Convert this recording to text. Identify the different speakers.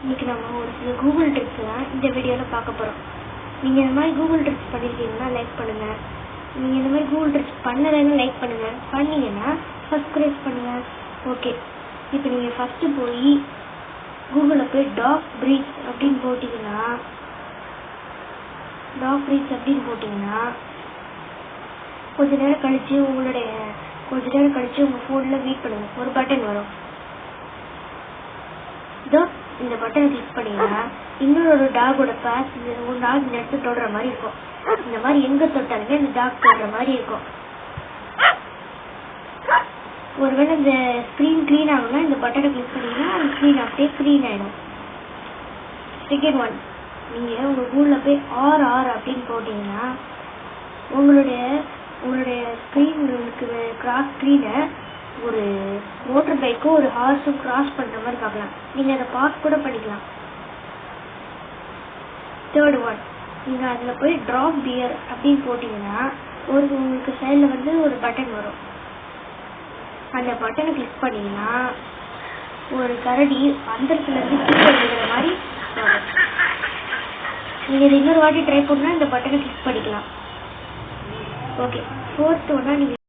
Speaker 1: இன்னைக்கு நம்ம ஒரு சில கூகுள் ட்ரிக்ஸ் தான் இந்த வீடியோவில் பார்க்க போகிறோம். நீங்கள் இந்த மாதிரி கூகுள் ட்ரிக்ஸ் பண்ணியிருக்கீங்கன்னா லைக் பண்ணுங்கள். நீங்கள் இந்த மாதிரி கூகுள் ட்ரிக்ஸ் பண்ணலைன்னா லைக் பண்ணுங்கள். பண்ணீங்கன்னா சப்ஸ்கிரைப் பண்ணுங்கள். ஓகே, இப்போ நீங்கள் ஃபஸ்ட்டு போய் கூகுளில் போய் டாக் ப்ரீத்ஸ் அப்படின்னு போட்டிங்கன்னா கொஞ்ச நேரம் கழிச்சு உங்கள் ஃபோனில் வெயிட் பண்ணுங்கள், ஒரு பட்டன் வரும். இதோ இந்த பட்டனை கிளிக் பண்ணீங்கன்னா இன்னொரு டாகோட பேஸ் ஒரு டாக் இந்த இடத்துல தொடுற மாதிரி இருக்கும். இந்த மாதிரி எங்க தொட்டாலுமே இந்த டாக் தொடுற மாதிரி இருக்கும். ஒருவேளை இந்த ஸ்க்ரீன் க்ளீன் ஆகும்னா இந்த பட்டனை கிளிக் பண்ணீங்கன்னா அந்த ஸ்க்ரீன் அப்படியே க்ளீன் ஆயிடும். செகண்ட் ஒன், நீங்கள் உங்கள் கூகுளில் போய் ஆர் அப்படின்னு போட்டிங்கன்னா உங்களுடைய ஸ்க்ரீனுக்கு கிராஸ் ஸ்க்ரீனை ஒரு மோட்டர் பைக்கும் ஒரு ஹார்ஸும் கிராஸ் பண்ணுற மாதிரி பார்க்கலாம். நீங்கள் அதை பாஸ் கூட பண்ணிக்கலாம். தேர்ட் ஒன், நீங்கள் அதில் போய் ட்ராப் பியர் அப்படின்னு போட்டிங்கன்னா உங்களுக்கு சைடில் ஒரு பட்டன் வரும். அந்த பட்டனை கிளிக் பண்ணிங்கன்னா ஒரு கரடி அந்தரத்துலேருந்து கீழே விழுகிற மாதிரி வரும். நீங்கள் இதை இன்னொரு வாட்டி ட்ரை பண்ணால் இந்த பட்டனை கிளிக் பண்ணிக்கலாம். ஓகே, ஃபோர்த் ஒன்னா நீங்கள்